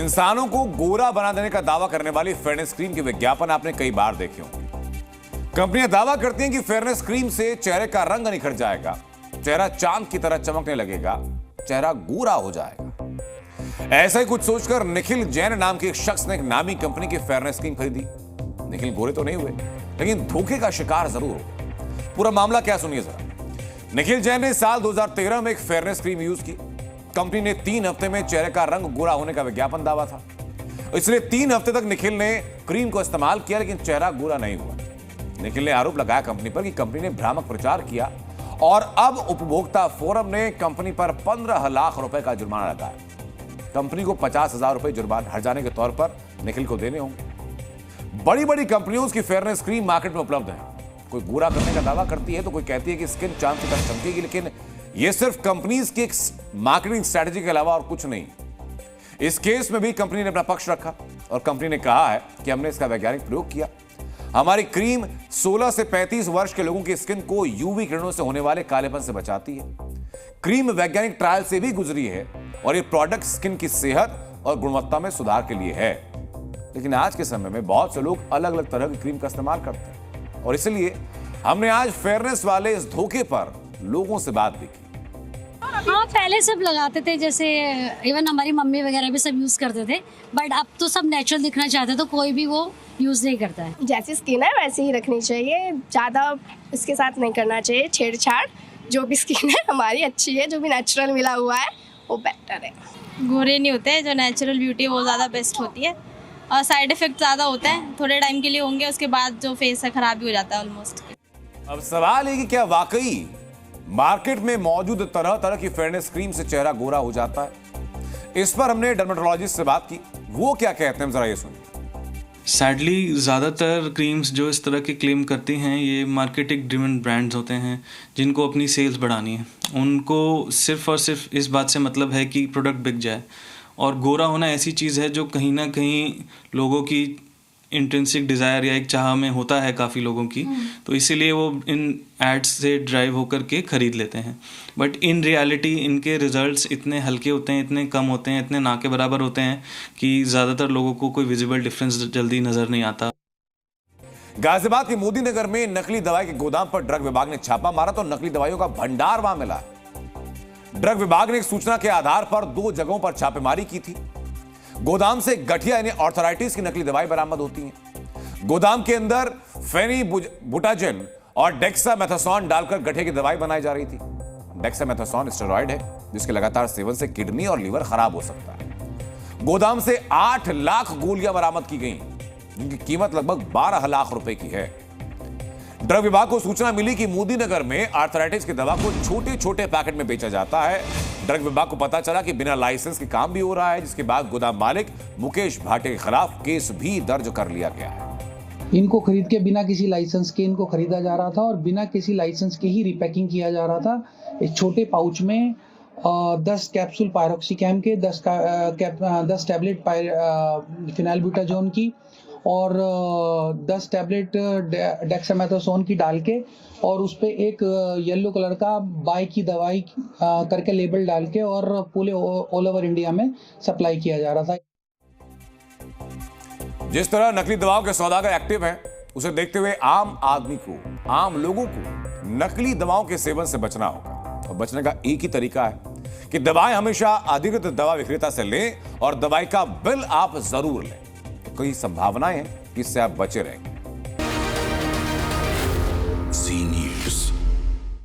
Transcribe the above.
इंसानों को गोरा बना देने का दावा करने वाली फेयरनेस क्रीम के विज्ञापन आपने कई बार देखे होंगे। कंपनियां दावा करती हैं कि फेयरनेस क्रीम से चेहरे का रंग निखर जाएगा, चेहरा चांद की तरह चमकने लगेगा, चेहरा गोरा हो जाएगा। ऐसा ही कुछ सोचकर निखिल जैन नाम के एक शख्स ने एक नामी कंपनी की फेयरनेस क्रीम खरीदी। निखिल गोरे तो नहीं हुए, लेकिन धोखे का शिकार जरूर हो। पूरा मामला क्या, सुनिए जरा। निखिल जैन ने साल 2013 में एक फेयरनेस क्रीम यूज की। कंपनी ने 3 हफ्ते में चेहरे का रंग गोरा होने का विज्ञापन दावा था, इसलिए 3 हफ्ते तक निखिल ने क्रीम को इस्तेमाल किया, लेकिन चेहरा गोरा नहीं हुआ। निखिल ने आरोप लगाया कंपनी पर कि कंपनी ने भ्रामक प्रचार किया और अब उपभोक्ता फोरम ने कंपनी पर 15 लाख रुपए का जुर्माना लगाया। कंपनी को 50,000 रुपए जुर्माना हर्जाने के तौर पर निखिल को देने होंगे। बड़ी बड़ी कंपनियों की फेयरनेस क्रीम मार्केट में उपलब्ध है। कोई गोरा करने का दावा करती है तो कोई कहती है कि स्किन चांद की तरह चमकेगी, लेकिन यह सिर्फ कंपनीज की एक मार्केटिंग स्ट्रेटजी के अलावा और कुछ नहीं। इस केस में भी कंपनी ने अपना पक्ष रखा और कंपनी ने कहा है कि हमने इसका वैज्ञानिक प्रयोग किया। हमारी क्रीम 16 से 35 वर्ष के लोगों की स्किन को यूवी किरणों से होने वाले कालेपन से बचाती है। क्रीम वैज्ञानिक ट्रायल से भी गुजरी है और ये प्रोडक्ट स्किन की सेहत और गुणवत्ता में सुधार के लिए है। लेकिन आज के समय में बहुत से लोग अलग अलग तरह की क्रीम का इस्तेमाल करते हैं और इसलिए हमने आज फेयरनेस वाले इस धोखे पर लोगों से बात भी की। हाँ, पहले सब लगाते थे, जैसे इवन हमारी मम्मी वगैरह भी सब यूज करते थे, बट अब तो सब नेचुरल दिखना चाहते हैं तो कोई भी वो यूज नहीं करता है। जैसी स्किन है वैसे ही रखनी चाहिए, ज़्यादा इसके साथ नहीं करना चाहिए छेड़छाड़। जो भी स्किन है हमारी अच्छी है, जो भी नेचुरल मिला हुआ है वो बेटर है। गोरे नहीं होते हैं, जो नेचुरल ब्यूटी है वो ज़्यादा बेस्ट होती है और साइड इफेक्ट ज़्यादा होते हैं, थोड़े टाइम के लिए होंगे, उसके बाद जो फेस है खराब भी हो जाता है ऑलमोस्ट। अब सवाल है कि क्या वाकई मार्केट में मौजूद तरह तरह की फेयरनेस क्रीम से चेहरा गोरा हो जाता है? इस पर हमने डर्मेटोलॉजिस्ट से बात की, वो क्या कहते हैं जरा ये सुनिए। सैडली ज़्यादातर क्रीम्स जो इस तरह के क्लेम करती हैं ये मार्केटिंग ड्रिवन ब्रांड्स होते हैं जिनको अपनी सेल्स बढ़ानी है। उनको सिर्फ और सिर्फ इस बात से मतलब है कि प्रोडक्ट बिक जाए। और गोरा होना ऐसी चीज़ है जो कहीं ना कहीं लोगों की इंट्रिंसिक डिज़ायर या एक चाह में होता है काफ़ी लोगों की, तो इसीलिए वो इन एड्स से ड्राइव होकर के ख़रीद लेते हैं। बट इन रियलिटी इनके रिजल्ट्स इतने हल्के होते हैं, इतने कम होते हैं, इतने ना के बराबर होते हैं कि ज़्यादातर लोगों को कोई विजिबल डिफरेंस जल्दी नज़र नहीं आता। गाजियाबाद के मोदी नगर में नकली दवाई के गोदाम पर ड्रग विभाग ने छापा मारा तो नकली दवाइयों का भंडार वहां मिला। ड्रग विभाग ने एक सूचना के आधार पर 2 जगहों पर छापेमारी की थी। गोदाम से गठिया यानी ऑर्थराइटिस की नकली दवाई बरामद होती है। गोदाम के अंदर फेनिबुटाजन और डेक्सामेथासोन डालकर गठिया की दवाई बनाई जा रही थी। डेक्सामेथासोन स्टेरॉइड है जिसके लगातार सेवन से किडनी और लीवर खराब हो सकता है। गोदाम से 8 लाख गोलियां बरामद की गई जिनकी कीमत लगभग 12 लाख रुपए की है। ड्रग विभाग को सूचना मिली कि मोदी नगर में आर्थराइटिस की दवा को छोटे छोटे पैकेट में बेचा जाता है। ड्रग विभाग को पता चला कि बिना लाइसेंस के काम भी हो रहा है, जिसके बाद गोदाम मालिक मुकेश भाटे के खिलाफ केस भी दर्ज कर लिया गया है। इनको खरीद के बिना किसी लाइसेंस के इनको खरीदा जा रहा था और बिना किसी लाइसेंस के ही रिपैकिंग किया जा रहा था। एक छोटे पाउच में 10 कैप्सूल पायरोक्सिकैम के, 10 टैबलेट फिनाइलब्यूटाजोन की और 10 टैबलेट डेक्सामेथासोन की डाल के और उस पे एक येलो कलर का बाय की दवाई करके लेबल डाल के और पूरे ऑल ओवर इंडिया में सप्लाई किया जा रहा था। जिस तरह नकली दवाओं के सौदागर एक्टिव हैं, उसे देखते हुए आम आदमी को, आम लोगों को नकली दवाओं के सेवन से बचना होगा। और बचने का एक ही तरीका है कि दवाएं हमेशा अधिकृत दवा विक्रेता से लें और दवाई का बिल आप जरूर लें। कई संभावनाएं हैं कि इससे आप बचे रहेंगे।